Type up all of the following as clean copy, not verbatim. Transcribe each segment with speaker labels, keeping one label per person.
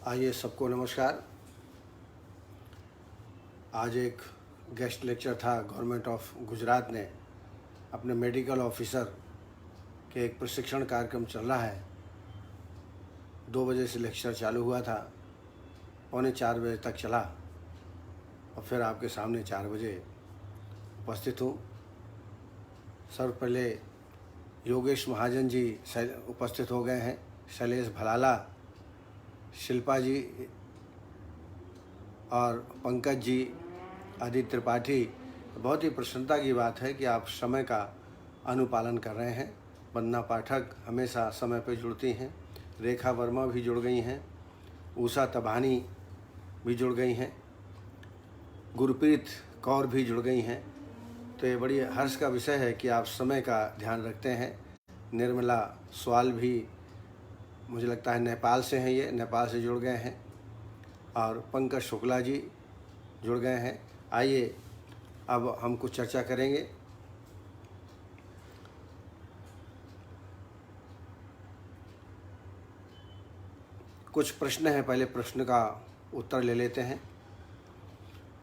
Speaker 1: आइए सबको नमस्कार। आज एक गेस्ट लेक्चर था। गवर्नमेंट ऑफ गुजरात ने अपने मेडिकल ऑफिसर के एक प्रशिक्षण कार्यक्रम चल रहा है। 2 बजे से लेक्चर चालू हुआ था, 3:45 बजे तक चला और फिर आपके सामने 4 बजे उपस्थित हूँ। सर्वपहले योगेश महाजन जी उपस्थित हो गए हैं, शैलेश भलाला, शिल्पा जी और पंकज जी, आदित्य त्रिपाठी। बहुत ही प्रसन्नता की बात है कि आप समय का अनुपालन कर रहे हैं। वंदना पाठक हमेशा समय पर जुड़ती हैं, रेखा वर्मा भी जुड़ गई हैं, उषा तबानी भी जुड़ गई हैं, गुरप्रीत कौर भी जुड़ गई हैं। तो ये बड़ी हर्ष का विषय है कि आप समय का ध्यान रखते हैं। निर्मला सवाल भी मुझे लगता है नेपाल से हैं, ये नेपाल से जुड़ गए हैं और पंकज शुक्ला जी जुड़ गए हैं। आइए अब हम कुछ चर्चा करेंगे। कुछ प्रश्न हैं, पहले प्रश्न का उत्तर ले लेते हैं।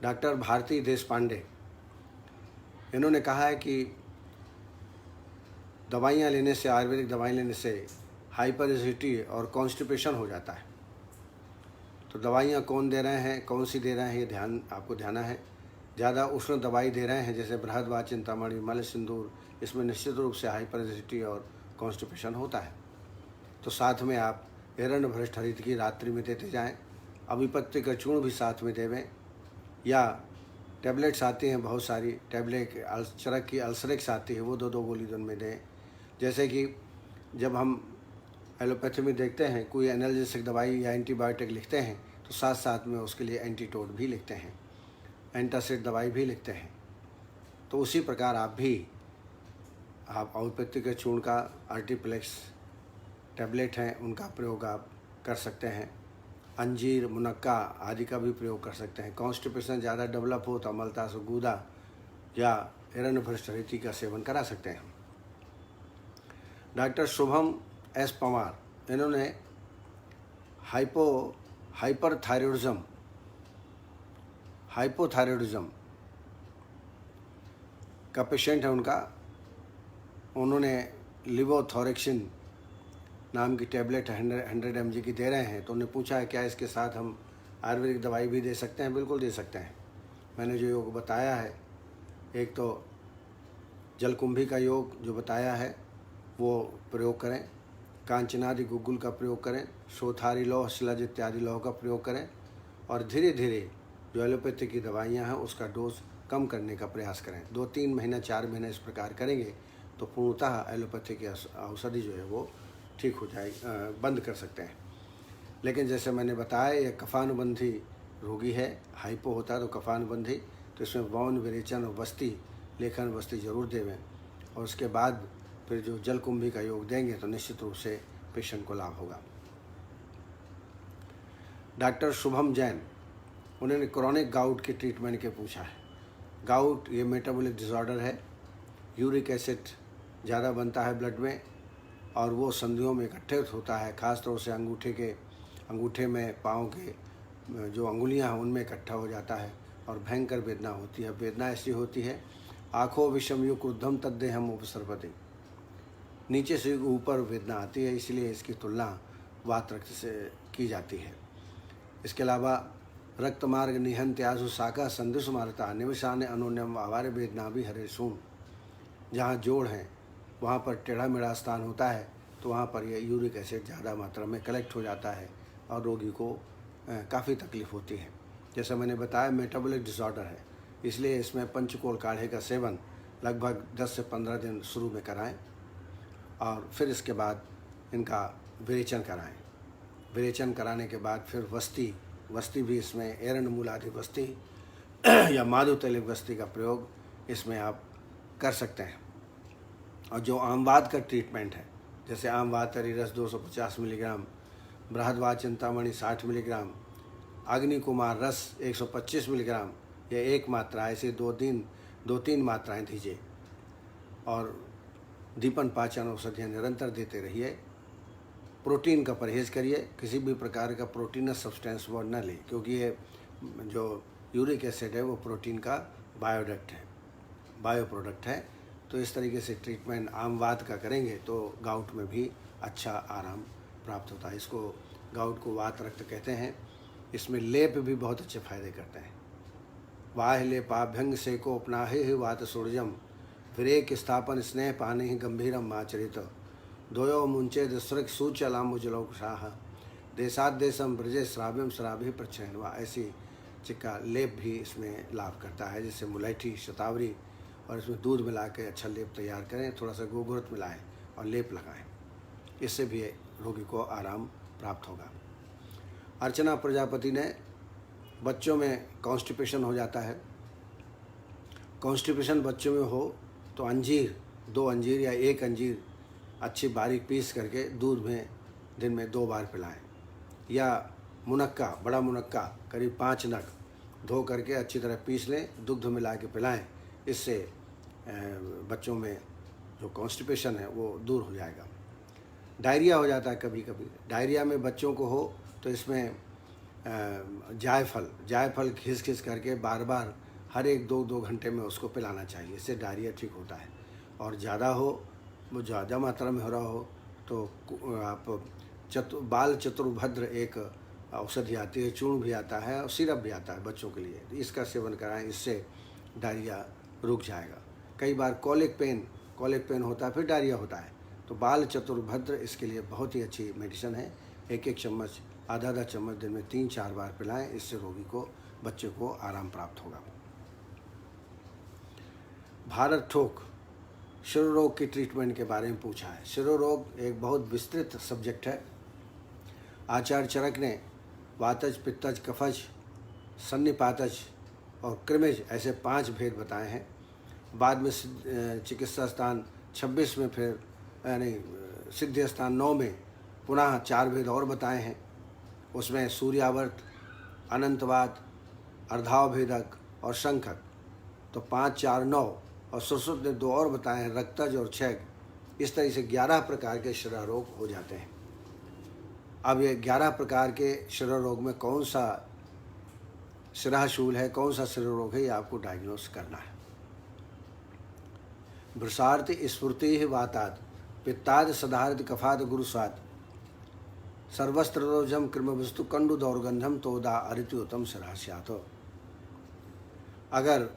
Speaker 1: डॉक्टर भारती देशपांडे, इन्होंने कहा है कि दवाइयाँ लेने से, आयुर्वेदिक दवाई लेने से हाइपर एसिडिटी और कॉन्स्टिपेशन हो जाता है। तो दवाइयाँ कौन दे रहे हैं, कौन सी दे रहे हैं, ये ध्यान आपको ध्यान है। ज़्यादा उष्ण दवाई दे रहे हैं जैसे बृहदवा, चिंतामणि, मल सिंदूर, इसमें निश्चित रूप से हाइपर एसिडिटी और कॉन्स्टिपेशन होता है। तो साथ में आप हिरण्य भ्रष्ट हरित की रात्रि में देते जाएं। अभिपत्य का चूर्ण भी साथ में देवें, या टैबलेट्स आती हैं बहुत सारी, टैबलेट चरक की अल्सरेक्स आती है, वो 2-2 गोली दिन में दें। जैसे कि जब हम एलोपैथी में देखते हैं कोई एनाल्जेसिक दवाई या एंटीबायोटिक लिखते हैं तो साथ साथ में उसके लिए एंटीटोड भी लिखते हैं, एंटासिड दवाई भी लिखते हैं। तो उसी प्रकार आप एलोपैथी के चूर्ण का आर्टिप्लेक्स टैबलेट हैं, उनका प्रयोग आप कर सकते हैं। अंजीर, मुनक्का आदि का भी प्रयोग कर सकते हैं। कॉन्स्टिपेशन ज़्यादा डेवलप हो तो अमलता सुगुदा या हिरण्य भ्रष्ट हरित का सेवन करा सकते हैं। डॉक्टर शुभम एस पवार, इन्होंने हाइपोथायरॉयडिज्म का पेशेंट है उनका, उन्होंने लिवोथोरेक्सिन नाम की टैबलेट 100 mg की दे रहे हैं। तो उन्होंने पूछा है क्या इसके साथ हम आयुर्वेदिक दवाई भी दे सकते हैं? बिल्कुल दे सकते हैं। मैंने जो योग बताया है, एक तो जलकुंभी का योग जो बताया है वो प्रयोग करें, कांचनादि गुग्गुल का प्रयोग करें, शोथारी लौह, शिलाज इत्यादि लौह का प्रयोग करें और धीरे धीरे जो एलोपैथी की दवाइयाँ हैं उसका डोज कम करने का प्रयास करें। 2-3 महीना, 4 महीने इस प्रकार करेंगे तो पूर्णतः एलोपैथी की औषधि जो है वो ठीक हो जाएगी, बंद कर सकते हैं। लेकिन जैसे मैंने बताया ये कफानुबंधी रोगी है, हाइपो होता है तो कफानुबंधी, तो इसमें वौन, विरेचन और वस्ती, लेखन वस्ती जरूर देवें और उसके बाद फिर जो जलकुंभी का योग देंगे तो निश्चित रूप से पेशेंट को लाभ होगा। डॉक्टर शुभम जैन, उन्होंने क्रॉनिक गाउट के ट्रीटमेंट के पूछा है। गाउट ये मेटाबॉलिक डिसऑर्डर है, यूरिक एसिड ज़्यादा बनता है ब्लड में और वो संधियों में इकट्ठे होता है, खासतौर से अंगूठे में, पाँव के जो अंगुलियां हैं उनमें इकट्ठा हो जाता है और भयंकर वेदना होती है। वेदना ऐसी होती है, आँखों विषम युग ऊर्ध्वम तद्देहम उपसर्पति, नीचे से ऊपर वेदना आती है, इसलिए इसकी तुलना वात रक्त से की जाती है। इसके अलावा रक्त मार्ग निहंत्यासु शाखा संधिसु मारता निवशान अनुन्यम आवार वेदना भी हरे सून, जहाँ जोड़ हैं वहाँ पर टेढ़ा मेढ़ा स्थान होता है तो वहाँ पर यह यूरिक एसिड ज़्यादा मात्रा में कलेक्ट हो जाता है और रोगी को काफ़ी तकलीफ़ होती है। जैसा मैंने बताया मेटाबॉलिक डिसऑर्डर है, इसलिए इसमें पंचकोल काढ़े का सेवन लगभग 10 से 15 दिन शुरू में कराएं और फिर इसके बाद इनका विरेचन कराएं। विरेचन कराने के बाद फिर वस्ती भी इसमें एरंड मूलादि वस्ती या माधुतैलिक वस्ती का प्रयोग इसमें आप कर सकते हैं। और जो आमवात का ट्रीटमेंट है, जैसे आमवात रस 250 मिलीग्राम, बृहदवा चिंतामणि 60 मिलीग्राम, अग्नि कुमार रस 125 मिलीग्राम, यह एक मात्रा, ऐसे 2-3 मात्राएं दीजिए और दीपन पाचन औषधियाँ निरंतर देते रहिए प्रोटीन का परहेज़ करिए, किसी भी प्रकार का प्रोटीनस सब्सटेंस वो न लें, क्योंकि ये जो यूरिक एसिड है वो प्रोटीन का बायो प्रोडक्ट है। तो इस तरीके से ट्रीटमेंट आम वात का करेंगे तो गाउट में भी अच्छा आराम प्राप्त होता है। इसको गाउट को वात रक्त कहते हैं। इसमें लेप भी बहुत अच्छे फायदे करते हैं। वाह लेपाभ्यंग सेको अपनाहे ही वात सूर्यम विरेक स्थापन स्नेह पाने ही गंभीरम आचरित दोयो मुंचेद सृग सूचलामुजलोकशाह देशादेशम ब्रजे श्राव्यम श्राव्य प्रचयनवा। ऐसी चिक्का लेप भी इसमें लाभ करता है, जिससे मुलैठी शतावरी और इसमें दूध मिला के अच्छा लेप तैयार करें, थोड़ा सा गोघृत मिलाएं और लेप लगाएं, इससे भी रोगी को आराम प्राप्त होगा। अर्चना प्रजापति ने बच्चों में कॉन्स्टिपेशन हो जाता है, कॉन्स्टिपेशन बच्चों में हो तो अंजीर 2 अंजीर या 1 अंजीर अच्छी बारीक पीस करके दूध में दिन में 2 बार पिलाएं, या मुनक्का बड़ा मुनक्का करीब 5 नग धो करके अच्छी तरह पीस लें, दुग्ध मिला के पिलाएं। इससे बच्चों में जो कॉन्स्टिपेशन है वो दूर हो जाएगा। डायरिया हो जाता है कभी कभी, डायरिया में बच्चों को हो तो इसमें जायफल घिस करके बार बार हर 1-2 घंटे में उसको पिलाना चाहिए, इससे डायरिया ठीक होता है। और ज़्यादा हो, वो ज़्यादा मात्रा में हो रहा हो तो आप बाल चतुर्भद्र एक औषधि आती है, चूर्ण भी आता है और सिरप भी आता है बच्चों के लिए, इसका सेवन कराएं, इससे डायरिया रुक जाएगा। कई बार कॉलिक पेन होता है, फिर डायरिया होता है, तो बाल चतुर्भद्र इसके लिए बहुत ही अच्छी मेडिसिन है। 1-1 चम्मच, आधा चम्मच दिन में 3-4 बार पिलाएं, इससे रोगी को, बच्चे को आराम प्राप्त होगा। भारत ठोक शिरोरोग की ट्रीटमेंट के बारे में पूछा है। शिरोरोग एक बहुत विस्तृत सब्जेक्ट है। आचार्य चरक ने वातज, पित्तज, कफज, सन्निपातज और कृमिज ऐसे 5 भेद बताए हैं। बाद में चिकित्सा स्थान 26 में फिर सिद्ध स्थान 9 में पुनः 4 भेद और बताए हैं। उसमें सूर्यावर्त, अनंतवात, अर्धावभेदक और शंखक, तो 5, 4, 9 और सुश्रुत ने 2 और बताए हैं, रक्तज और क्षय। इस तरह से 11 प्रकार के शिरा रोग हो जाते हैं। अब ये 11 प्रकार के शिरा रोग में कौन सा शिराशूल है, कौन सा शिरा रोग है, ये आपको डायग्नोस करना है। भ्रसार्थ स्फूर्ति वाताद पित्ताद सदाहृत कफाद गुरुस्वाद सर्वस्त्रोजम कृम वस्तु कंडु दौर्गंधम तोदा अरित्युतम शिरास्यात। अगर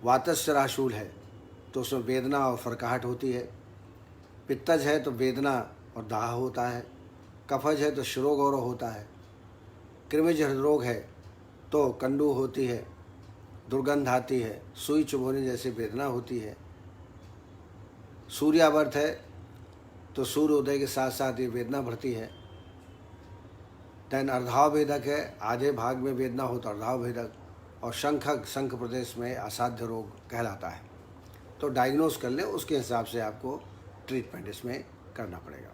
Speaker 1: वातज शिराशूल है तो उसमें वेदना और फरकाहट होती है। पित्तज है तो वेदना और दाह होता है। कफज है तो शिरोगौरव होता है। कृमिज हृदरोग है तो कंडू होती है, दुर्गंध आती है, सुई चुभोने जैसी वेदना होती है। सूर्यावर्त है तो सूर्योदय के साथ साथ ये वेदना बढ़ती है। दैन अर्धावभेदक है, आधे भाग में वेदना हो तो अर्धावभेदक। और शंखक, शंख प्रदेश में असाध्य रोग कहलाता है। तो डायग्नोस कर लें, उसके हिसाब से आपको ट्रीटमेंट इसमें करना पड़ेगा।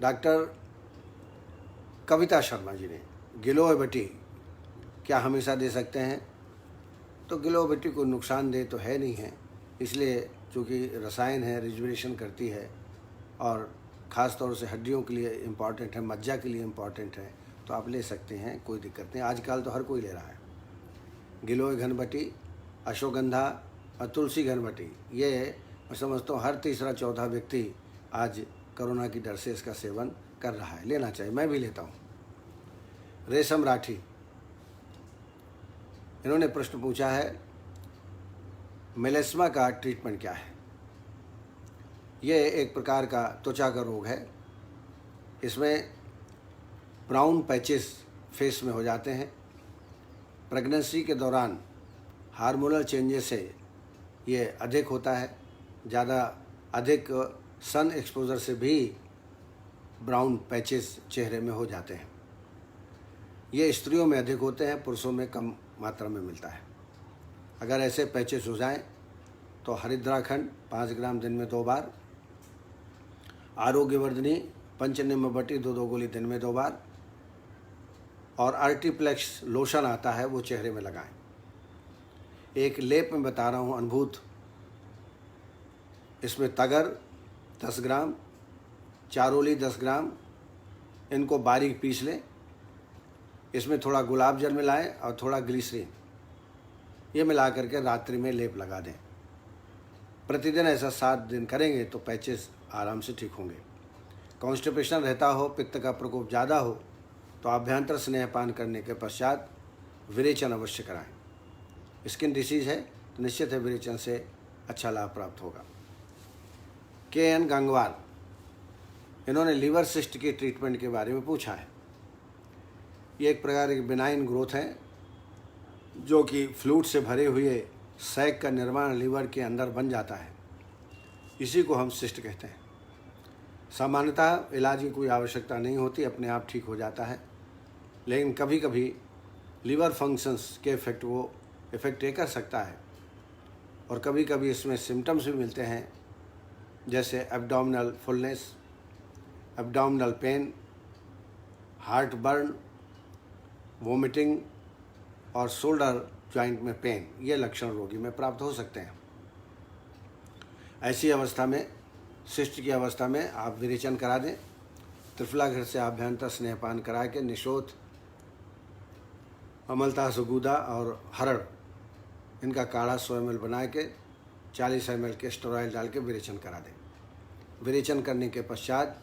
Speaker 1: डॉक्टर कविता शर्मा जी ने गिलोय-बटी क्या हमेशा दे सकते हैं? तो गिलोय-बटी को नुकसानदेह तो है नहीं है, इसलिए चूँकि रसायन है, रिजुविनेशन करती है और ख़ास तौर से हड्डियों के लिए इम्पॉर्टेंट है, मज्जा के लिए इम्पॉर्टेंट है, तो आप ले सकते हैं, कोई दिक्कत नहीं। आजकल तो हर कोई ले रहा है। गिलोय घनबटी, अश्वगंधा और तुलसी घनबटी, ये मैं समझता हूँ हर तीसरा चौथा व्यक्ति आज कोरोना की डर से इसका सेवन कर रहा है, लेना चाहिए, मैं भी लेता हूँ। रेशम राठी, इन्होंने प्रश्न पूछा है मेलेस्मा का ट्रीटमेंट क्या है। ये एक प्रकार का त्वचा का रोग है। इसमें ब्राउन पैचेस फेस में हो जाते हैं। प्रेगनेंसी के दौरान हार्मोनल चेंजेस से ये अधिक होता है। ज़्यादा अधिक सन एक्सपोजर से भी ब्राउन पैचेस चेहरे में हो जाते हैं। ये स्त्रियों में अधिक होते हैं, पुरुषों में कम मात्रा में मिलता है। अगर ऐसे पैचेस हो जाएं तो हरिद्राखंड 5 ग्राम दिन में 2 बार, आरोग्यवर्धनी पंचनिम्बबटी 2 गोली दिन में 2 बार, और आर्टिप्लेक्स लोशन आता है वो चेहरे में लगाएं। एक लेप में बता रहा हूँ, अनुभूत इसमें तगर 10 ग्राम, चारोली 10 ग्राम, इनको बारीक पीस लें। इसमें थोड़ा गुलाब जल मिलाएं और थोड़ा ग्लिसरीन, ये मिला करके रात्रि में लेप लगा दें। प्रतिदिन ऐसा 7 दिन करेंगे तो पैचेस आराम से ठीक होंगे। कॉन्स्टिपेशन रहता हो, पित्त का प्रकोप ज़्यादा हो, तो आभ्यंतर स्नेहपान करने के पश्चात विरेचन अवश्य कराएं। स्किन डिसीज़ है तो निश्चित है विरेचन से अच्छा लाभ प्राप्त होगा। KN गंगवार, इन्होंने लीवर सिस्ट की ट्रीटमेंट के बारे में पूछा है। ये एक प्रकार की बिनाइन ग्रोथ है जो कि फ्लूइड से भरे हुए सैक का निर्माण लीवर के अंदर बन जाता है, इसी को हम सिस्ट कहते हैं। सामान्यतः इलाज की कोई आवश्यकता नहीं होती, अपने आप ठीक हो जाता है, लेकिन कभी कभी लीवर फंक्शंस के इफ़ेक्ट ये कर सकता है और कभी कभी इसमें सिम्टम्स भी मिलते हैं, जैसे abdominal fullness, abdominal pain, heart burn, vomiting और शोल्डर जॉइंट में पेन। ये लक्षण रोगी में प्राप्त हो सकते हैं। ऐसी अवस्था में, सिस्ट की अवस्था में आप विरेचन करा दें। त्रिफला घर से आभ्यंतर स्नेहपान करा के निशोथ, अमलता, सुगुदा और हरड़, इनका काढ़ा 100 ml बना के 40 ml कैस्टर ऑयल डाल के विरेचन करा दें। विरेचन करने के पश्चात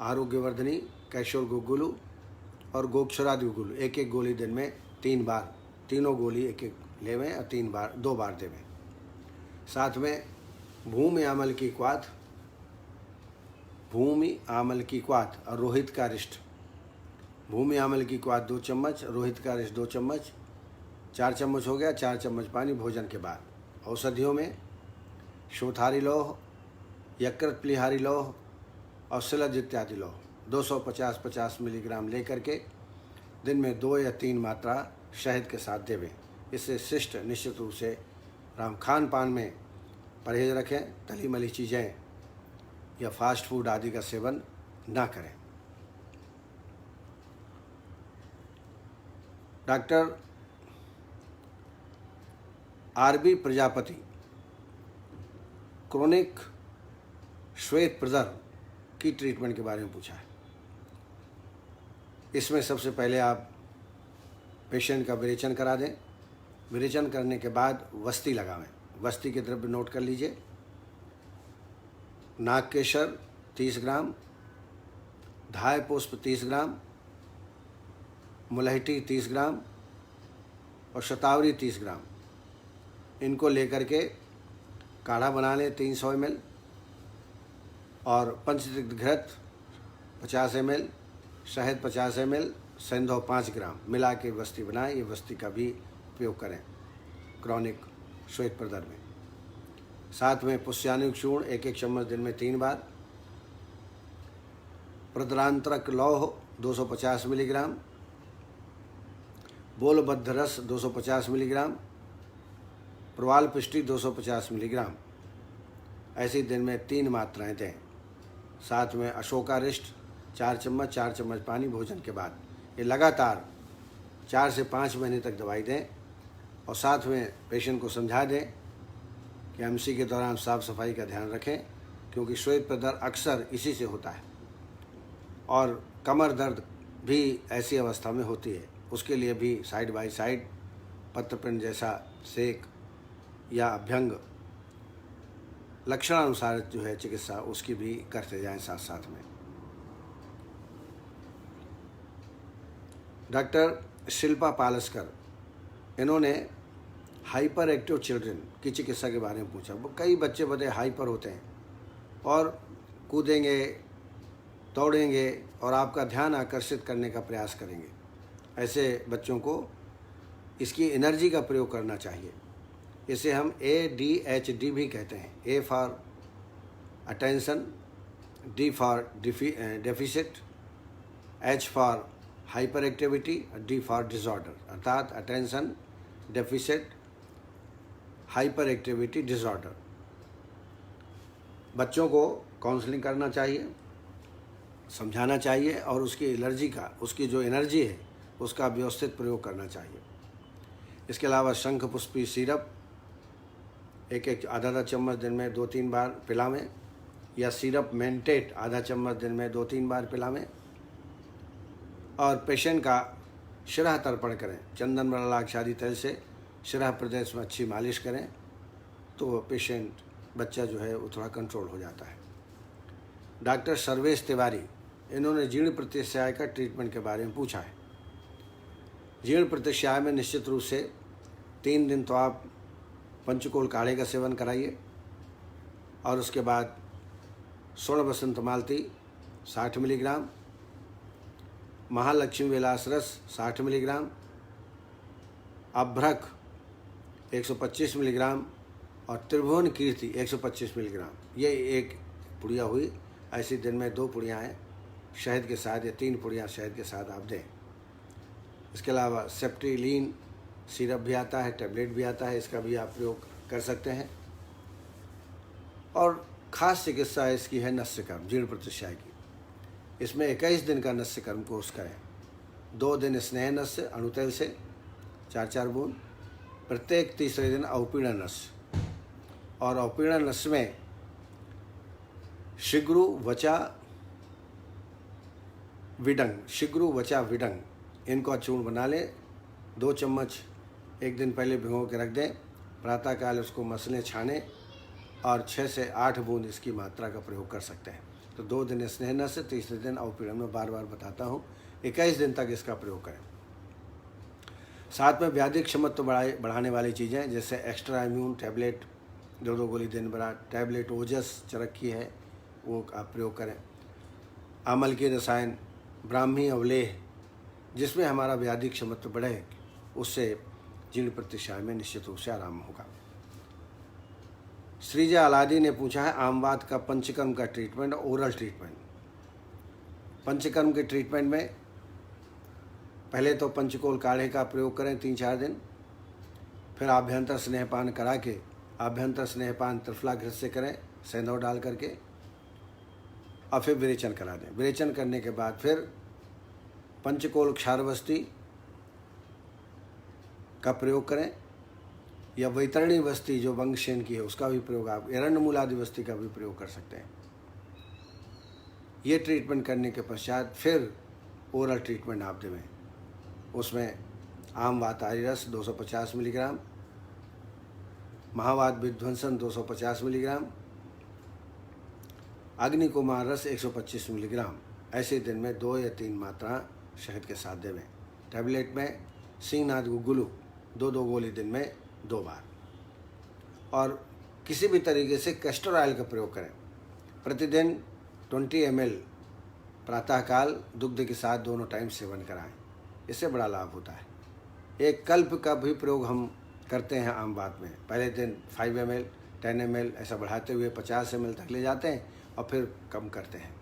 Speaker 1: आरोग्यवर्धनी, कैशोर गुगुलू और गोक्षरादि गुगुलू 1-1 गोली दिन में 3 बार, तीनों गोली 1-1 लेवें और 2 बार देवें। साथ में भूमि आमल की क्वाथ, भूमि आमल की क्वाथ और रोहित का रिष्ट। भूमि आमल की क्वाथ 2 चम्मच, रोहित का रिष्ट 2 चम्मच, 4 चम्मच हो गया। 4 चम्मच पानी भोजन के बाद। औषधियों में शोथारी लौह, यकृत प्लिहारी लौह और शिलज इत्यादि लौह 250-50 मिलीग्राम लेकर के दिन में 2 या 3 मात्रा शहद के साथ देवें। इससे शिष्ट निश्चित रूप से खान पान में परहेज रखें, तली मली चीज़ें या फास्ट फूड आदि का सेवन ना करें। डॉक्टर RB प्रजापति, क्रोनिक श्वेत प्रदर की ट्रीटमेंट के बारे में पूछा है। इसमें सबसे पहले आप पेशेंट का विरेचन करा दें। विरेचन करने के बाद वस्ती लगावें। वस्ती के द्रव्य नोट कर लीजिए। नाग केसर 30 ग्राम, धाय पुष्प 30 ग्राम, मुलहटी 30 ग्राम और शतावरी 30 ग्राम, इनको लेकर के काढ़ा बना लें 300 ml और पंचतिक्त घृत 50 ml, शहद 50 ml, सेंधव 5 ग्राम मिला के वस्ती बनाएं। ये वस्ती का भी उपयोग करें क्रॉनिक श्वेत प्रदर में। साथ में पुष्यानुक चूर्ण 1-1 चम्मच दिन में 3 बार। प्रदरांतरक लौह 250 मिलीग्राम, बोलबद्ध रस 250 मिलीग्राम, प्रवाल पिष्टी 250 मिलीग्राम, ऐसी दिन में 3 मात्राएं दें। साथ में अशोकारिष्ट 4 चम्मच, 4 चम्मच पानी भोजन के बाद। ये लगातार 4 से 5 महीने तक दवाई दें और साथ में पेशेंट को समझा दें कि MC के दौरान साफ़ सफाई का ध्यान रखें, क्योंकि श्वेत प्रदर अक्सर इसी से होता है और कमर दर्द भी ऐसी अवस्था में होती है। उसके लिए भी साइड बाय साइड पत्रपिंड जैसा सेक या अभ्यंग लक्षणानुसार जो है चिकित्सा उसकी भी करते जाएं साथ साथ में। डॉक्टर शिल्पा पालस्कर, इन्होंने हाइपर एक्टिव चिल्ड्रन की चिकित्सा के बारे में पूछा। कई बच्चे बड़े हाइपर होते हैं और कूदेंगे, दौड़ेंगे और आपका ध्यान आकर्षित करने का प्रयास करेंगे। ऐसे बच्चों को इसकी एनर्जी का प्रयोग करना चाहिए। इसे हम ADHD भी कहते हैं। A for attention, D for deficit, H for hyperactivity, D for disorder, अर्थात attention deficit hyperactivity disorder. बच्चों को काउंसलिंग करना चाहिए, समझाना चाहिए और उसकी एलर्जी का, उसकी जो एनर्जी है उसका व्यवस्थित प्रयोग करना चाहिए। इसके अलावा शंख पुष्पी सिरप एक एक आधा चम्मच दिन में 2-3 बार पिलावें, या सिरप मेंटेट आधा चम्मच दिन में 2-3 बार पिलावें। और पेशेंट का शिरा तर्पण करें, चंदन मृणालाक्षादि तेल से शिरा प्रदेश में अच्छी मालिश करें, तो वो पेशेंट बच्चा जो है वो थोड़ा कंट्रोल हो जाता है। डॉक्टर सर्वेश तिवारी, इन्होंने जीर्ण प्रत्याशय का ट्रीटमेंट के बारे में पूछा है। जीर्ण प्रत्याशय में निश्चित रूप से 3 दिन तो आप पंचकोल काढ़े का सेवन कराइए, और उसके बाद स्वर्ण बसंत मालती 60 मिलीग्राम, महालक्ष्मी विलास रस 60 मिलीग्राम, अभ्रक 125 मिलीग्राम और त्रिभुवन कीर्ति 125 मिलीग्राम। ये एक पुड़िया हुई। ऐसी दिन में 2 पुड़ियाँ हैं शहद के साथ, या 3 पुड़ियाँ शहद के साथ आप दें। इसके अलावा सेप्टिलीन सिरप भी आता है, टैबलेट भी आता है, इसका भी आप प्रयोग कर सकते हैं। और ख़ास चिकित्सा इसकी है नस्यकर्म, जीर्ण प्रत्याशय की। इसमें 21 दिन का नस्यकर्म कोर्स करें। 2 दिन स्नेह नस्य अणुतेल से 4-4 बूंद, प्रत्येक तीसरे दिन अवपीड़न नस्य, और अवपीड़न नस्य में शिग्रु वचा विडंग इनको चूर्ण बना लें। 2 चम्मच एक दिन पहले भिगो के रख दें, प्रातःकाल उसको मसलें छानें, और 6 से 8 बूंद इसकी मात्रा का प्रयोग कर सकते हैं। तो 2 दिन स्नेह नस्य, तीसरे दिन अवपीड़न, में बार बार बताता हूँ। 21 दिन तक इसका प्रयोग करें। साथ में व्याधि क्षमत्व बढ़ाने वाली चीज़ें, जैसे एक्स्ट्रा इम्यून टैबलेट 2 गोली दिन भर, टैबलेट ओजस चरक्की है वो आप प्रयोग करें। आमल की रसायन, ब्राह्मी अवलेह, जिसमें हमारा व्याधि क्षमत्व बढ़े, उससे जीर्ण प्रत्याशय में निश्चित रूप से आराम होगा। श्रीजा अलादी ने पूछा है आमवात का पंचकर्म का ट्रीटमेंट, ओरल ट्रीटमेंट। पंचकर्म के ट्रीटमेंट में पहले तो पंचकोल काढ़े का प्रयोग करें 3-4 दिन, फिर आभ्यंतर स्नेहपान करा के, आभ्यंतर स्नेहपान त्रिफलाघृत से करें सेंधव डाल करके, और फिर विरेचन करा दें। विरेचन करने के बाद फिर पंचकोल क्षारवस्ती का प्रयोग करें, या वैतरणी वस्ती जो वंगसेन की है उसका भी प्रयोग, आप एरंडमूलादि वस्ती का भी प्रयोग कर सकते हैं। ये ट्रीटमेंट करने के पश्चात फिर ओरल ट्रीटमेंट आप देवें। उसमें आम वातारी रस 250 मिलीग्राम, महावात विध्वंसन 250 मिलीग्राम, अग्निकुमार रस 125 मिलीग्राम, ऐसे दिन में 2 या 3 मात्रा शहद के साथ देवें। टैबलेट में सिंहनाथ गुग्गुलू 2-2 गोली दिन में 2 बार। और किसी भी तरीके से कैस्टर ऑयल का प्रयोग करें। प्रतिदिन 20 ml प्रातःकाल दुग्ध के साथ दोनों टाइम सेवन कराएं, इससे बड़ा लाभ होता है। एक कल्प का भी प्रयोग हम करते हैं आम बात में। पहले दिन 5 ml 10 ml ऐसा बढ़ाते हुए 50 ml तक ले जाते हैं, और फिर कम करते हैं,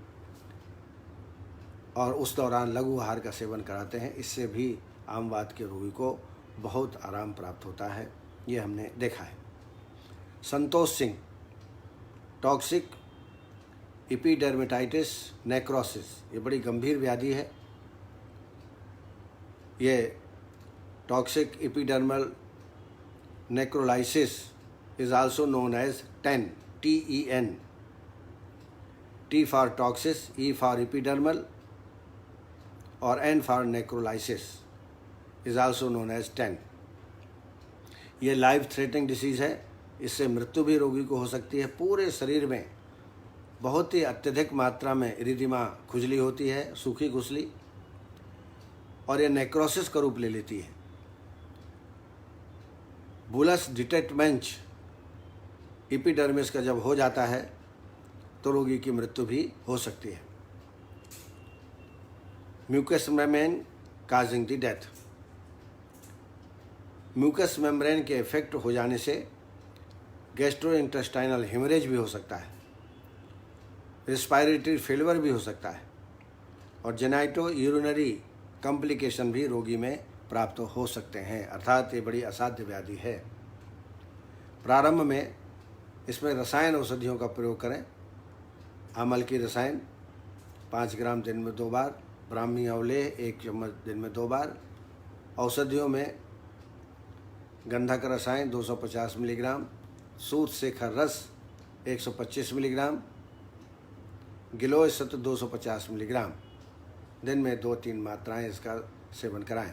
Speaker 1: और उस दौरान लघु आहार का सेवन कराते हैं। इससे भी आम वात के रोगी को बहुत आराम प्राप्त होता है, ये हमने देखा है। Santosh Singh, toxic epidermatitis necrosis, ये बड़ी गंभीर व्याधि है। ये toxic epidermal necrolysis is also known as TEN, TEN, T for toxic, E for epidermal और N for necrolysis is also known as TEN। ये लाइफ थ्रेटनिंग डिसीज़ है, इससे मृत्यु भी रोगी को हो सकती है। पूरे शरीर में बहुत ही अत्यधिक मात्रा में इरिदिमा, खुजली होती है, सूखी खुजली, और ये नेक्रोसिस का रूप ले लेती है। बुलस डिटेटमेंट एपिडर्मिस का जब हो जाता है तो रोगी की मृत्यु भी हो सकती है। Mucous membrane causing the death, mucous membrane के इफेक्ट हो जाने से गैस्ट्रोइंटेस्टाइनल हेमरेज भी हो सकता है, रेस्पिरेटरी फेलियर भी हो सकता है, और जेनाइटो यूरिनरी कॉम्प्लिकेशन भी रोगी में प्राप्त हो सकते हैं। अर्थात ये बड़ी असाध्य व्याधि है। प्रारंभ में इसमें रसायन औषधियों का प्रयोग करें। आमल की रसायन 5 ग्राम दिन में 2 बार, ब्राह्मी अवलेह 1 चम्मच दिन में 2 बार। औषधियों में गंधक रसायन 250 मिलीग्राम, सूत शेखर रस 125 मिलीग्राम, गिलोय सत्व 250 मिलीग्राम। दिन में 2-3 मात्राएं इसका सेवन कराएं।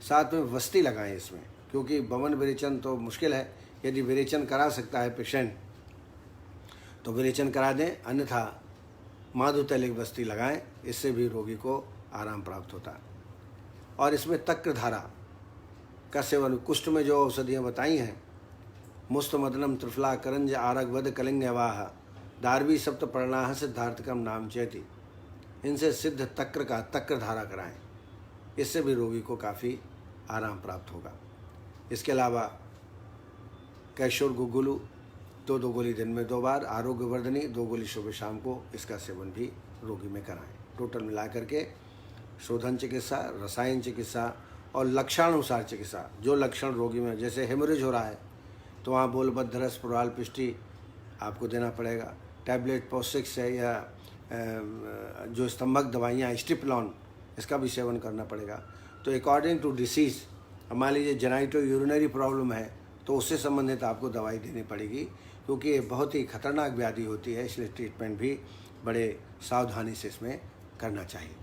Speaker 1: साथ में वस्ती लगाएं इसमें, क्योंकि बवन विरेचन तो मुश्किल है। यदि विरेचन करा सकता है पेशेंट तो विरेचन करा दें, अन्यथा माधुतैलिक वस्ती लगाएं। इससे भी रोगी को आराम प्राप्त होता है। और इसमें तक्रधारा का सेवन, कुष्ठ में जो औषधियाँ बताई हैं, मुस्त मदनम त्रिफला करंज आरग वध कलिंग वाह दारवी सप्त पर्णाह सिद्धार्थकम नाम चेती, इनसे सिद्ध तक्र का तक्रधारा कराएं। इससे भी रोगी को काफ़ी आराम प्राप्त होगा। इसके अलावा कैशोर गुगुलू 2 गोली दिन में 2 बार, आरोग्यवर्धनी 2 गोली सुबह शाम को, इसका सेवन भी रोगी में कराएं। टोटल मिला करके शोधन चिकित्सा, रसायन चिकित्सा और लक्षणानुसार चिकित्सा, जो लक्षण रोगी में, जैसे हेमोरेज हो रहा है तो वहाँ बोलबद्ध रस, पुराल पिष्टी आपको देना पड़ेगा। टैबलेट पॉसिक्स है या जो स्तंभक दवाइयाँ स्टिप्लॉन, इसका भी सेवन करना पड़ेगा। तो अकॉर्डिंग टू डिसीज़, मान लीजिए जेनाइटो यूरिनरी प्रॉब्लम है तो उससे संबंधित आपको दवाई देनी पड़ेगी, क्योंकि ये बहुत ही खतरनाक व्याधि होती है। इसलिए ट्रीटमेंट भी बड़े सावधानी से इसमें करना चाहिए।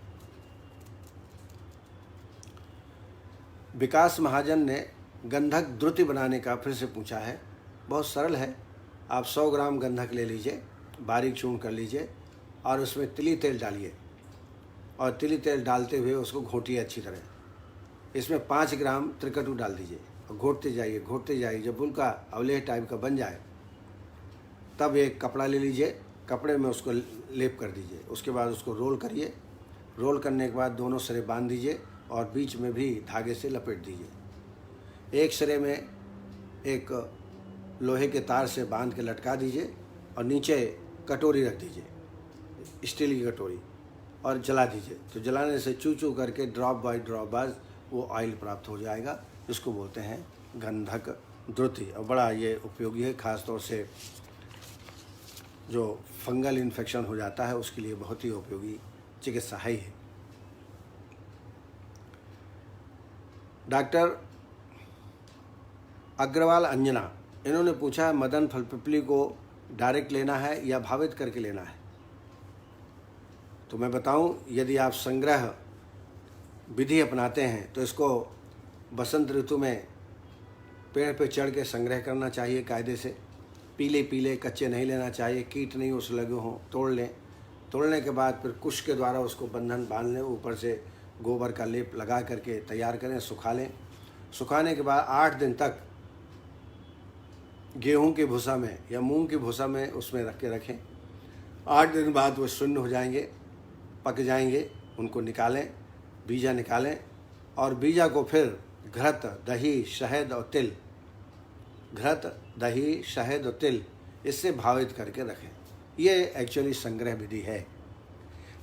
Speaker 1: विकास महाजन ने गंधक द्रुति बनाने का फिर से पूछा है। बहुत सरल है। आप 100 ग्राम गंधक ले लीजिए, बारीक चूर्ण कर लीजिए और उसमें तिली तेल डालिए और तिली तेल डालते हुए उसको घोटिए अच्छी तरह। इसमें 5 ग्राम त्रिकटु डाल दीजिए और घोटते जाइए। जब उनका अवलेह टाइप का बन जाए तब एक कपड़ा ले लीजिए, कपड़े में उसको लेप कर दीजिए। उसके बाद उसको रोल करिए। रोल करने के बाद दोनों सिरे बांध दीजिए और बीच में भी धागे से लपेट दीजिए। एक सिरे में एक लोहे के तार से बांध के लटका दीजिए और नीचे कटोरी रख दीजिए, स्टील की कटोरी, और जला दीजिए। तो जलाने से चू चू करके ड्रॉप बाय ड्रॉप बाद वो ऑयल प्राप्त हो जाएगा, जिसको बोलते हैं गंधक द्रुति। और बड़ा ये उपयोगी है, ख़ास तौर से जो फंगल इन्फेक्शन हो जाता है उसके लिए बहुत ही उपयोगी चिकित्सा है ही। डॉक्टर अग्रवाल अंजना, इन्होंने पूछा है मदन फल पिपली को डायरेक्ट लेना है या भावित करके लेना है। तो मैं बताऊं, यदि आप संग्रह विधि अपनाते हैं तो इसको बसंत ऋतु में पेड़ पे चढ़ के संग्रह करना चाहिए कायदे से। पीले पीले कच्चे नहीं लेना चाहिए, कीट नहीं उस लगे हों, तोड़ लें। तोड़ने के बाद फिर कुश के द्वारा उसको बंधन बांध लें, ऊपर से गोबर का लेप लगा करके तैयार करें, सुखा लें। सुखाने के बाद 8 दिन तक गेहूं की भूसा में या मूंग की भूसा में उसमें रख के रखें। 8 दिन बाद वो शून्य हो जाएंगे, पक जाएंगे। उनको निकालें, बीजा निकालें और बीजा को फिर घृत, दही, शहद और तिल, घृत, दही, शहद और तिल, इससे भावित करके रखें। ये एक्चुअली संग्रह विधि है।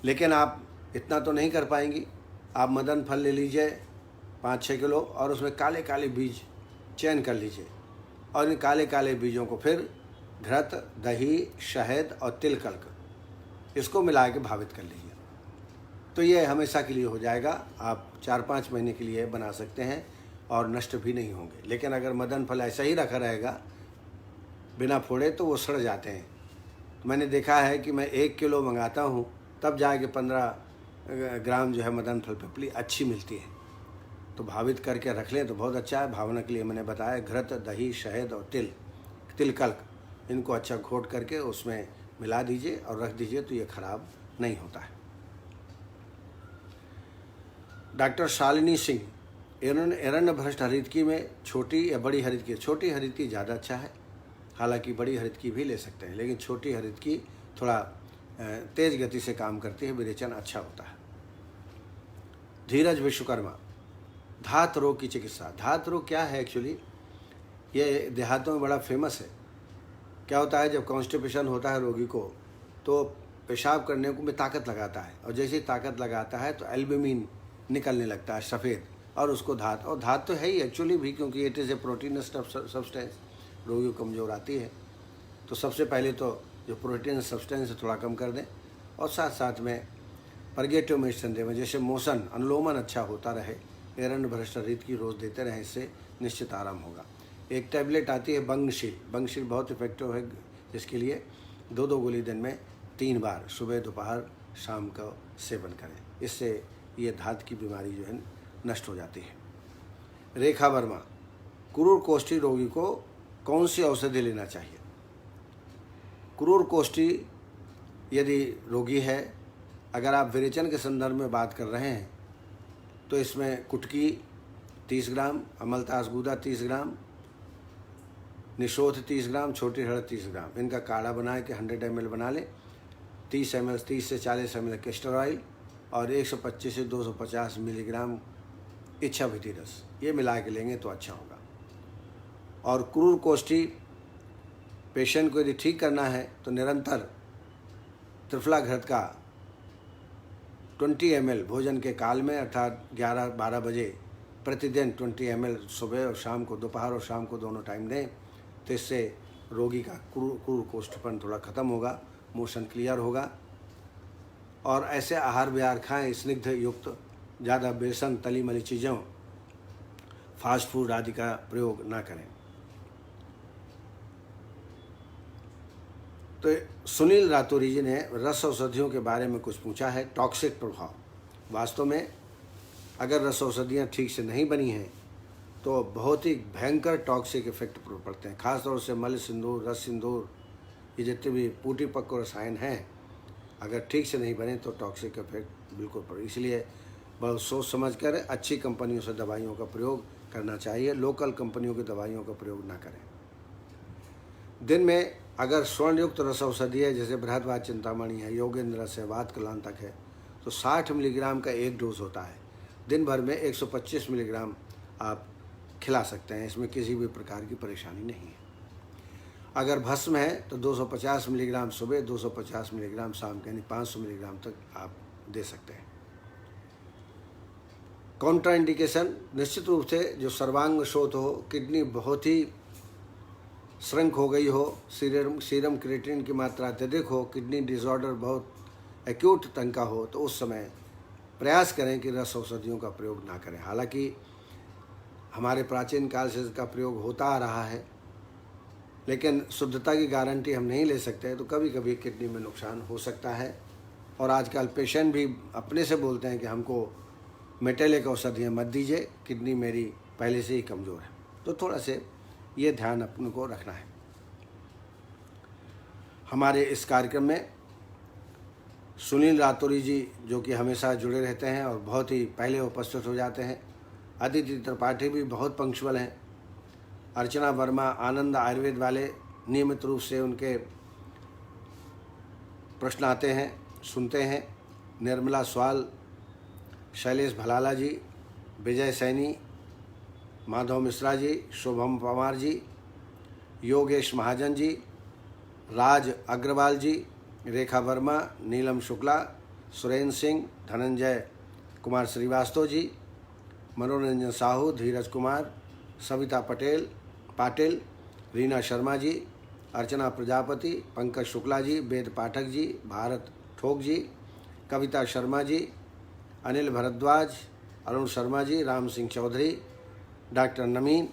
Speaker 1: लेकिन आप इतना तो नहीं कर पाएंगी। आप मदन फल ले लीजिए 5-6 किलो और उसमें काले काले बीज चयन कर लीजिए और इन काले काले बीजों को फिर घृत, दही, शहद और तिल कल्क, इसको मिला के भावित कर लीजिए। तो ये हमेशा के लिए हो जाएगा। आप 4-5 महीने के लिए बना सकते हैं और नष्ट भी नहीं होंगे। लेकिन अगर मदन फल ऐसा ही रखा रहेगा बिना फोड़े तो वो सड़ जाते हैं। तो मैंने देखा है कि मैं 1 किलो मंगाता हूँ तब जाके 15 ग्राम जो है मदन फल पिपली अच्छी मिलती है। तो भावित करके रख लें तो बहुत अच्छा है। भावना के लिए मैंने बताया घृत, दही, शहद और तिल कल्क, इनको अच्छा घोट करके उसमें मिला दीजिए और रख दीजिए तो ये खराब नहीं होता है। डॉक्टर शालिनी सिंह, इन्होंने एरण्य भ्रष्ट हरितकी में छोटी या बड़ी हरितकी, छोटी हरितकी ज़्यादा अच्छा है। हालांकि बड़ी हरितकी भी ले सकते हैं, लेकिन छोटी हरितकी थोड़ा तेज गति से काम करती है, विरेचन अच्छा होता है। धीरज विश्वकर्मा, धात रोग की चिकित्सा। धात रोग क्या है एक्चुअली? ये देहातों में बड़ा फेमस है। क्या होता है, जब कॉन्स्टिपेशन होता है रोगी को तो पेशाब करने को में ताकत लगाता है, और जैसे ही ताकत लगाता है तो एल्ब्यूमिन निकलने लगता है सफ़ेद, और उसको धात, और धात तो है ही एक्चुअली भी, क्योंकि it is a proteins substance, रोगी को कमज़ोर आती है। तो सबसे पहले तो जो प्रोटीन सब्सटेंस है थोड़ा कम कर दें, और साथ साथ में परगेटिव मेडिसिन दें, जैसे मोशन, अनुलोमन अच्छा होता रहे, एरण्य भ्रष्ट रीत की रोज़ देते रहें, इससे निश्चित आराम होगा। एक टैबलेट आती है बंगशील। बंगशील बहुत इफेक्टिव है इसके लिए। 2 गोली दिन में 3 बार सुबह दोपहर शाम का सेवन करें। इससे ये धात की बीमारी जो है नष्ट हो जाती है। रेखा वर्मा, क्रूर कोष्ठी रोगी को कौन सी औषधि लेना चाहिए? क्रूर कोष्ठी यदि रोगी है, अगर आप विरेचन के संदर्भ में बात कर रहे हैं तो इसमें कुटकी 30 ग्राम, अमलतास गूदा 30 ग्राम, निशोथ 30 ग्राम, छोटी हड़द 30 ग्राम, इनका काढ़ा बना के 100 ml बना लें। 30 से 40 ml कैस्टर ऑयल और 125 से 250 मिलीग्राम इच्छाभिति रस, ये मिला के लेंगे तो अच्छा होगा। और क्रूर कोष्ठी पेशेंट को यदि ठीक करना है तो निरंतर त्रिफला घृत का 20 ml भोजन के काल में अर्थात 11-12 बजे प्रतिदिन 20 ml सुबह और शाम को, दोपहर और शाम को दोनों टाइम दें, तो इससे रोगी का क्रूर कोष्ठपन थोड़ा ख़त्म होगा, मोशन क्लियर होगा। और ऐसे आहार विहार खाएं स्निग्ध युक्त, ज़्यादा बेसन तली मली चीज़ों फास्ट फूड आदि का प्रयोग ना करें। तो सुनील रातौरी जी ने रस औषधियों के बारे में कुछ पूछा है। टॉक्सिक प्रभाव, वास्तव में अगर रस औषधियाँ ठीक से नहीं बनी हैं तो बहुत ही भयंकर टॉक्सिक इफेक्ट पड़ते हैं। खासतौर से मल सिंदूर, रस सिंदूर, ये जितने भी पूटिपक्व रसायन हैं, अगर ठीक से नहीं बने तो टॉक्सिक इफेक्ट बिल्कुल पड़े। इसलिए बहुत सोच समझ कर अच्छी कंपनियों से दवाइयों का प्रयोग करना चाहिए। लोकल कंपनियों की दवाइयों का प्रयोग ना करें। दिन में अगर स्वर्णयुक्त रस औषधि है, जैसे बृहदवाद चिंतामणि है, योगेंद्र रस है, वात कलांतक है, तो 60 मिलीग्राम का एक डोज होता है। दिन भर में 125 मिलीग्राम आप खिला सकते हैं, इसमें किसी भी प्रकार की परेशानी नहीं है। अगर भस्म है तो 250 मिलीग्राम सुबह, 250 मिलीग्राम शाम के, यानी 500 मिलीग्राम तक आप दे सकते हैं। कॉन्ट्रा इंडिकेशन, निश्चित रूप से जो सर्वांग शोथ हो, किडनी बहुत ही श्रंक हो गई हो, सीरम क्रिएटिनिन की मात्रा अत्यधिक हो, किडनी डिसऑर्डर बहुत एक्यूट तंग का हो, तो उस समय प्रयास करें कि रस औषधियों का प्रयोग ना करें। हालांकि हमारे प्राचीन काल से इसका प्रयोग होता आ रहा है, लेकिन शुद्धता की गारंटी हम नहीं ले सकते, तो कभी कभी किडनी में नुकसान हो सकता है। और आजकल पेशेंट भी अपने से बोलते हैं कि हमको मेटेलिक औषधियाँ मत दीजिए, किडनी मेरी पहले से ही कमज़ोर है। तो थोड़ा से ये ध्यान अपने को रखना है। हमारे इस कार्यक्रम में सुनील रातौरी जी, जो कि हमेशा जुड़े रहते हैं और बहुत ही पहले उपस्थित हो जाते हैं। अदिति त्रिपाठी भी बहुत पंक्चुअल हैं। अर्चना वर्मा, आनंद आयुर्वेद वाले, नियमित रूप से उनके प्रश्न आते हैं, सुनते हैं। निर्मला स्वाल, शैलेश भलाला जी, विजय सैनी, माधव मिश्रा जी, शुभम पवार जी, योगेश महाजन जी, राज अग्रवाल जी, रेखा वर्मा, नीलम शुक्ला, सुरेंद्र सिंह, धनंजय कुमार श्रीवास्तव जी, मनोरंजन साहू, धीरज कुमार, सविता पाटिल, रीना शर्मा जी, अर्चना प्रजापति, पंकज शुक्ला जी, वेद पाठक जी, भारत ठोक जी, कविता शर्मा जी, अनिल भारद्वाज, अरुण शर्मा जी, राम सिंह चौधरी, डॉक्टर नमीन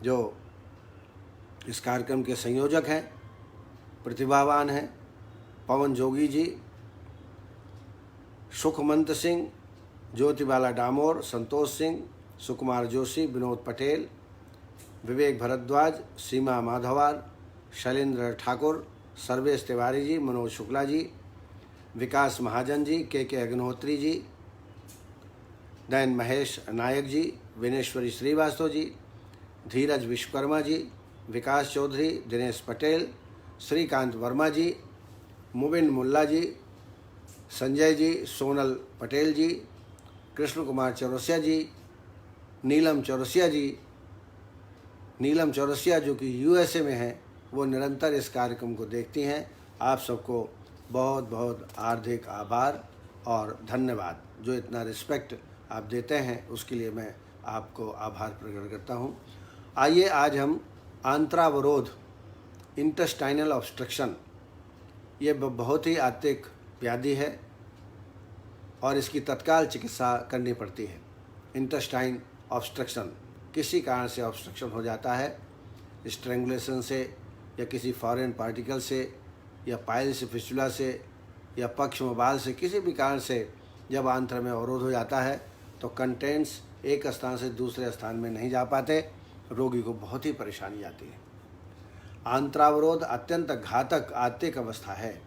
Speaker 1: जो इस कार्यक्रम के संयोजक हैं, प्रतिभावान हैं, पवन जोगी जी, सुखमंत सिंह, ज्योतिबाला डामोर, संतोष सिंह, सुकुमार जोशी, विनोद पटेल, विवेक भरद्वाज, सीमा माधवार, शैलेंद्र ठाकुर, सर्वेश तिवारी जी, मनोज शुक्ला जी, विकास महाजन जी, के अग्निहोत्री जी, दैन महेश नायक जी, विनेश्वरी श्रीवास्तव जी, धीरज विश्वकर्मा जी, विकास चौधरी, दिनेश पटेल, श्रीकांत वर्मा जी, मुबिन मुल्ला जी, संजय जी, सोनल पटेल जी, कृष्ण कुमार चौरसिया जी, नीलम चौरसिया जो कि यूएसए में हैं, वो निरंतर इस कार्यक्रम को देखती हैं। आप सबको बहुत बहुत हार्दिक आभार और धन्यवाद। जो इतना रिस्पेक्ट आप देते हैं उसके लिए मैं आपको आभार प्रकट करता हूँ। आइए आज हम आंत्रावरोध, इंटेस्टाइनल ऑब्स्ट्रक्शन, ये बहुत ही आर्थिक व्याधि है और इसकी तत्काल चिकित्सा करनी पड़ती है। इंटेस्टाइन ऑब्स्ट्रक्शन, किसी कारण से ऑब्स्ट्रक्शन हो जाता है स्ट्रेंगुलेशन से या किसी फॉरेन पार्टिकल से या पाइल्स फिस्टुला से या पक्ष्म बाल से, किसी भी कारण से जब आंत्र में अवरोध हो जाता है तो कंटेंट्स एक स्थान से दूसरे स्थान में नहीं जा पाते, रोगी को बहुत ही परेशानी आती है। आंत्रावरोध अत्यंत घातक आत्तिक अवस्था है।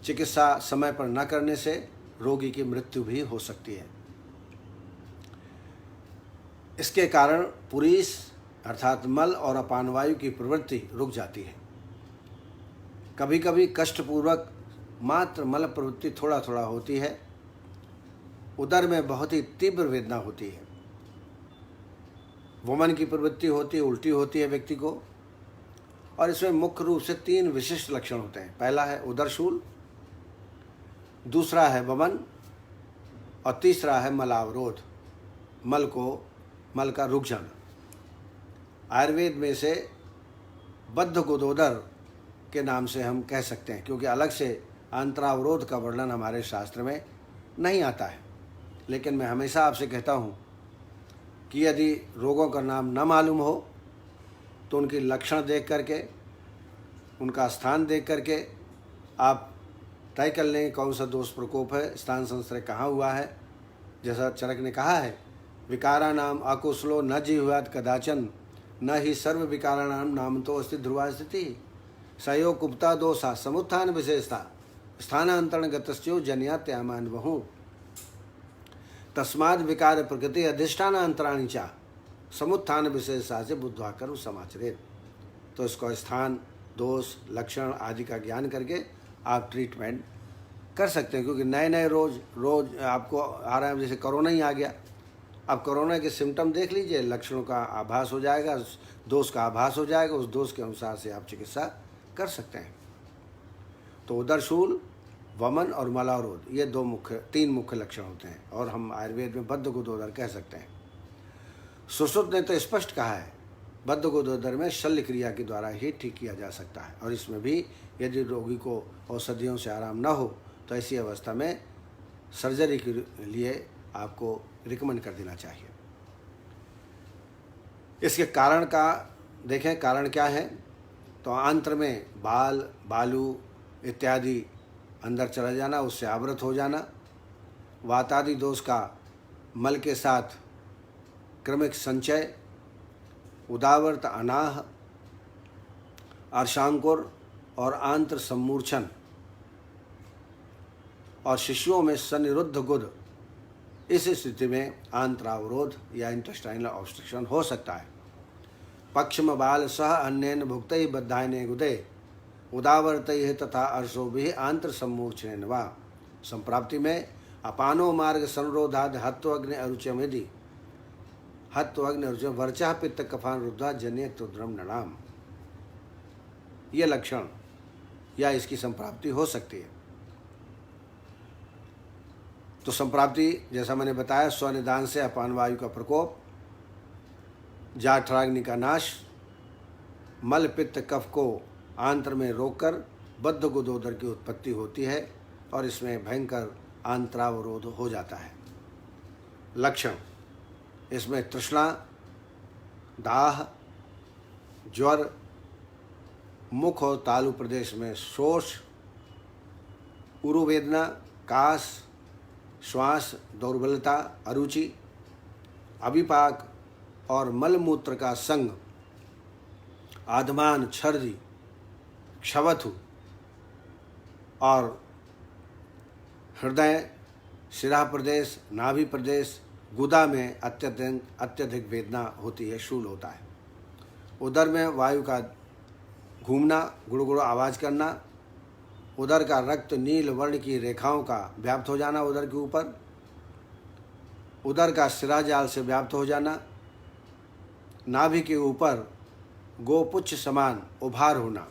Speaker 1: चिकित्सा समय पर न करने से रोगी की मृत्यु भी हो सकती है। इसके कारण पुरीस अर्थात मल और अपान वायु की प्रवृत्ति रुक जाती है। कभी कभी कष्टपूर्वक मात्र मल प्रवृत्ति थोड़ा थोड़ा होती है। उदर में बहुत ही तीव्र वेदना होती है। वमन की प्रवृत्ति होती है, उल्टी होती है व्यक्ति को। और इसमें मुख्य रूप से 3 विशिष्ट लक्षण होते हैं। पहला है उदरशूल, दूसरा है वमन और तीसरा है मलावरोध, मल का रुक जाना। आयुर्वेद में से बद्ध गुदोदर के नाम से हम कह सकते हैं, क्योंकि अलग से आंत्रावरोध का वर्णन हमारे शास्त्र में नहीं आता है। लेकिन मैं हमेशा आपसे कहता हूँ कि यदि रोगों का नाम न मालूम हो तो उनके लक्षण देख करके, उनका स्थान देख करके आप तय कर लें कौन सा दोष प्रकोप है, स्थान संश्रय कहाँ हुआ है। जैसा चरक ने कहा है, विकारा नाम अकुशलो न जिह्वात कदाचन, न ही सर्व विकारा नाम तो अस्ति ध्रुवा स्थिति, सहयोग कुप्ता दोषा समुत्थान विशेषता स्थानांतरण गतस्यो जन्यात्यामान बहु, तस्माद विकार प्रकृति अधिष्ठानांतराणी चा समुत्थान विशेषता से बुद्धवाकर समाचरित। तो इसको स्थान, दोष, लक्षण आदि का ज्ञान करके आप ट्रीटमेंट कर सकते हैं। क्योंकि नए नए रोज आपको आ रहा है, जैसे कोरोना ही आ गया। अब कोरोना के सिम्टम देख लीजिए, लक्षणों का आभास हो जाएगा, दोष का आभास हो जाएगा, उस दोष के अनुसार से आप चिकित्सा कर सकते हैं। तो उदरशूल, वमन और मलावरोध ये 3 मुख्य लक्षण होते हैं, और हम आयुर्वेद में बद्ध गुदोदर कह सकते हैं। सुश्रुत ने तो स्पष्ट कहा है, बद्ध गुदोदर में शल्य क्रिया के द्वारा ही ठीक किया जा सकता है। और इसमें भी यदि रोगी को औषधियों से आराम न हो तो ऐसी अवस्था में सर्जरी के लिए आपको रिकमेंड कर देना चाहिए। इसके कारण का देखें, कारण क्या है। तो आंत्र में बाल, बालू इत्यादि अंदर चला जाना, उससे आवृत हो जाना, वातादि दोष का मल के साथ क्रमिक संचय, उदावर्त अनाह, अर्शांकुर और आंत्र सम्मूर्छन, और शिशुओं में सनिरुद्ध गुद। इस स्थिति में आंत्रावरोध या इंटेस्टाइनल ऑब्स्ट्रक्शन हो सकता है। पक्षम बाल सह अन्यन भुक्तैः बद्धायने गुदे उदावर्तैः तथा अर्शोभिः आंत्र सम्मूर्छनेन वा। संप्राप्ति में अपानो मार्ग संरोधाद हत्वग्नि अरुचम यदि हत्वग्नि अरुचम वर्चा पित्त कफान रुद्धा जन्य तुद्रम नणाम। ये लक्षण या इसकी संप्राप्ति हो सकती है। तो संप्राप्ति जैसा मैंने बताया, स्वनिदान से अपान वायु का प्रकोप, जाठराग्नि का नाश, मल पित्त कफ को आंत्र में रोककर बद्ध गुदोदर की उत्पत्ति होती है, और इसमें भयंकर आंत्रावरोध हो जाता है। लक्षण इसमें तृष्णा, दाह, ज्वर, मुख और तालु प्रदेश में शोष, उरु वेदना, कास, श्वास दुर्बलता, अरुचि, अभिपाक और मलमूत्र का संग, आधमान, छर्दी, क्षवथु और हृदय, शिरा प्रदेश, नाभि प्रदेश, गुदा में अत्यधिक वेदना होती है, शूल होता है। उदर में वायु का घूमना, गुड़गुड़ आवाज़ करना, उदर का रक्त नील वर्ण की रेखाओं का व्याप्त हो जाना उदर के ऊपर, उदर का शिराजाल से व्याप्त हो जाना, नाभि के ऊपर गोपुच्छ समान उभार होना,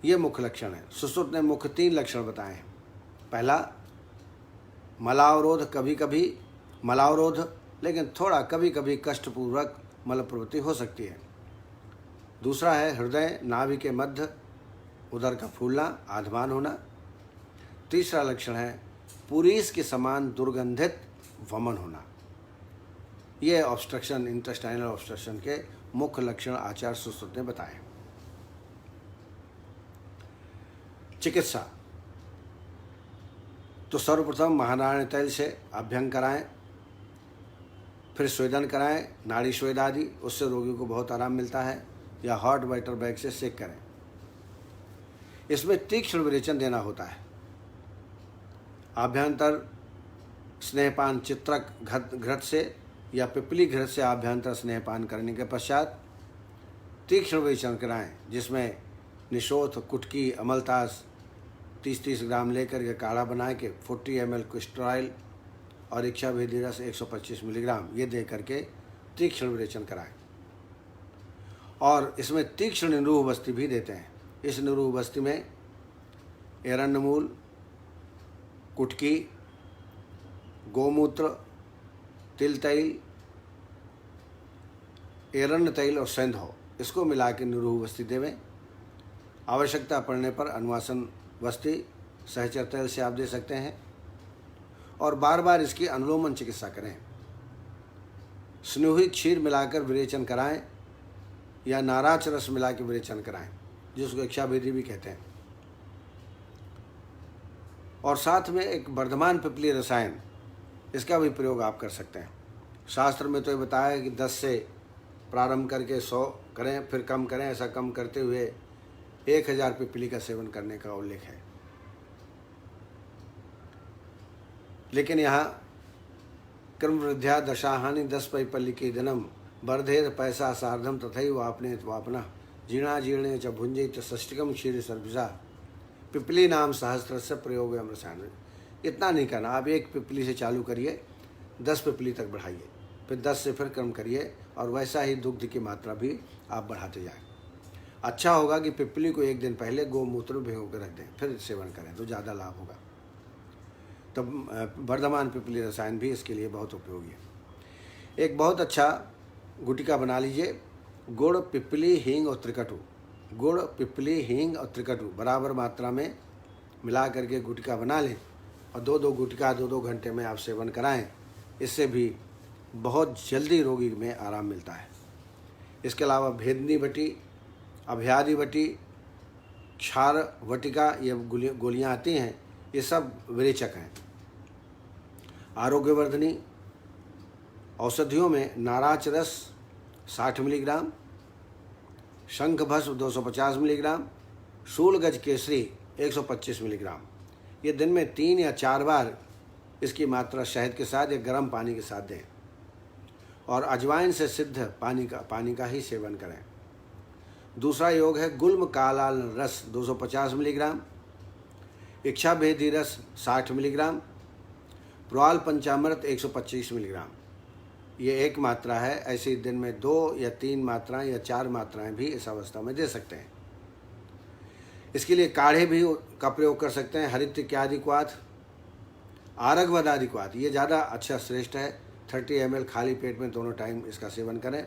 Speaker 1: ये मुख्य लक्षण है। सुश्रुत ने मुख्य 3 लक्षण बताए हैं। पहला मलावरोध, कभी कभी मलावरोध, लेकिन थोड़ा कभी कभी कष्टपूर्वक मल प्रवृत्ति हो सकती है। दूसरा है हृदय, नाभि के मध्य उदर का फूलना, आधमान होना। तीसरा लक्षण है पुरीस के समान दुर्गंधित वमन होना। ये ऑब्स्ट्रक्शन, इंटेस्टाइनल ऑब्स्ट्रक्शन के मुख्य लक्षण आचार्य सुश्रुत ने बताए। चिकित्सा तो सर्वप्रथम महानारायण तैल से अभ्यंग कराएं, फिर स्वेदन कराएं, नाड़ी स्वेद आदि, उससे रोगी को बहुत आराम मिलता है, या हॉट वाटर बैग से सेक करें। इसमें तीक्ष्ण विरेचन देना होता है। आभ्यंतर स्नेहपान चित्रक घृत से या पिपली घृत से आभ्यंतर स्नेहपान करने के पश्चात तीक्ष्ण विरेचन कराएं, जिसमें निशोथ, कुटकी, अमलतास 30-30 ग्राम लेकर के काढ़ा बना के 40 ml क्रिस्टराइल और इच्छाभेदी रस 125 मिलीग्राम ये दे करके तीक्ष्ण विरेचन कराएं। और इसमें तीक्ष्ण निरूह बस्ती भी देते हैं। इस निरूह बस्ती में एरंडमूल, कुटकी, गोमूत्र, तिल तैल, एरंड तैल और सेंधो, इसको मिला के निरूह बस्ती देवें। आवश्यकता पड़ने पर अनुवासन बस्ती सहचर तैल से आप दे सकते हैं, और बार बार इसकी अनुलोमन चिकित्सा करें। स्नूही क्षीर मिलाकर विरेचन कराएं या नाराच रस मिला के विरेचन कराएं, जिसको इच्छाभेदी भी कहते हैं। और साथ में एक वर्धमान पिपली रसायन, इसका भी प्रयोग आप कर सकते हैं। शास्त्र में तो ये बताया है कि 10 से प्रारंभ करके 100 करें, फिर कम करें। ऐसा कम करते हुए 1000 पिपली का सेवन करने का उल्लेख है। लेकिन यहाँ क्रम वृद्ध्या दशाहानि 10 पैपल्ली के दिनम वर्धेर पैसा सार्धम तथैव वापने वापना जीर्णा जीर्णे च भुंजे च षष्टिकम क्षीर सर्विसा पिपली नाम सहस्त्र से प्रयोग रसायन। इतना नहीं करना, आप 1 पिपली से चालू करिए, 10 पिपली तक बढ़ाइए, फिर 10 से फिर कम करिए, और वैसा ही दुग्ध की मात्रा भी आप बढ़ाते जाएं। अच्छा होगा कि पिपली को 1 दिन पहले गोमूत्र में भिगो कर रख दें, फिर सेवन करें तो ज़्यादा लाभ होगा। तो वर्धमान पिपली रसायन भी इसके लिए बहुत उपयोगी है। एक बहुत अच्छा गुटिका बना लीजिए, गुड़, पिपली, हींग और त्रिकटु। गुड़, पिपली, हींग और त्रिकटु बराबर मात्रा में मिला करके गुटिका बना लें, और 2-2 गुटिका 2-2 घंटे में आप सेवन कराएं। इससे भी बहुत जल्दी रोगी में आराम मिलता है। इसके अलावा भेदनी बटी, अभ्यादि बटी, क्षार वटिका, ये गोलियाँ आती हैं, ये सब विरेचक हैं। आरोग्यवर्धनी औषधियों में नाराच रस 60 मिलीग्राम, शंख भस्म 250 मिलीग्राम, शूलगज केसरी 125 मिलीग्राम। ये दिन में 3 या 4 बार इसकी मात्रा शहद के साथ या गर्म पानी के साथ दें, और अजवाइन से सिद्ध पानी का ही सेवन करें। दूसरा योग है गुल्म कालाल रस 250 मिलीग्राम, इच्छाभेदी रस 60 मिलीग्राम, प्रोआल पंचामृत 125 मिलीग्राम। ये एक मात्रा है। ऐसे दिन में 2 या 3 मात्राएं या 4 मात्राएं भी इस अवस्था में दे सकते हैं। इसके लिए काढ़े भी का प्रयोग कर सकते हैं। हरित इत्यादि क्वाथ, आरगवद आदि क्वाथ, ये ज़्यादा अच्छा श्रेष्ठ है। 30 ml खाली पेट में दोनों टाइम इसका सेवन करें।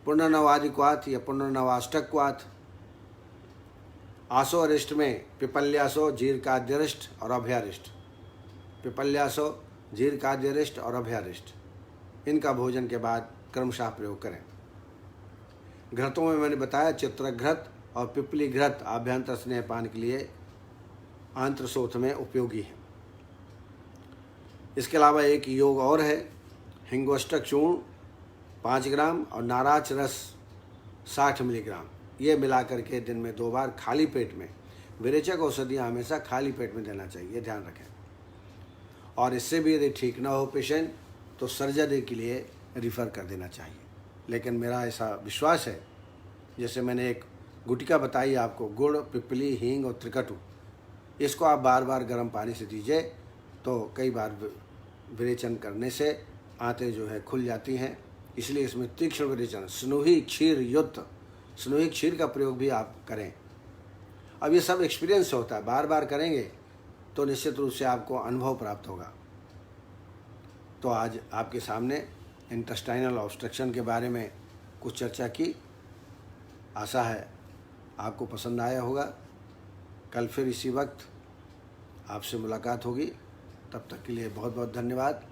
Speaker 1: पुनर्नवादि क्वाथ या पुनर्नवाष्टक क्वाथ, आसो अरिष्ट में पिपल्यासो, जीरकाद्यरिष्ट और अभ्यारिष्ट। पिपल्यासो, जीरकाद्यरिष्ट और अभ्यारिष्ट, इनका भोजन के बाद क्रमशः प्रयोग करें। घृतों में मैंने बताया चित्रक घृत और पिपली घृत आभ्यंतर स्नेहपान के लिए आंत्रशोथ में उपयोगी है। इसके अलावा एक योग और है, हिंगोष्टक चूर्ण 5 ग्राम और नाराच रस 60 मिलीग्राम। ये मिला करके दिन में 2 बार खाली पेट में, विरेचक औषधियाँ हमेशा खाली पेट में देना चाहिए, ये ध्यान रखें। और इससे भी यदि ठीक ना हो पेशेंट तो सर्जरी के लिए रिफ़र कर देना चाहिए। लेकिन मेरा ऐसा विश्वास है, जैसे मैंने एक गुटिका बताई आपको, गुड़, पिपली, हींग और त्रिकटु, इसको आप बार बार गर्म पानी से दीजिए तो कई बार विरेचन करने से आंतें जो है खुल जाती हैं। इसलिए इसमें तीक्ष्ण विरेचन, स्नूही क्षीर युक्त, स्नूही क्षीर का प्रयोग भी आप करें। अब ये सब एक्सपीरियंस होता है, बार बार करेंगे तो निश्चित रूप से आपको अनुभव प्राप्त होगा। तो आज आपके सामने इंटेस्टाइनल ऑब्स्ट्रक्शन के बारे में कुछ चर्चा की। आशा है आपको पसंद आया होगा। कल फिर इसी वक्त आपसे मुलाकात होगी। तब तक के लिए बहुत बहुत धन्यवाद।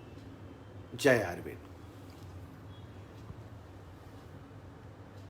Speaker 1: जय आयुर्वेद।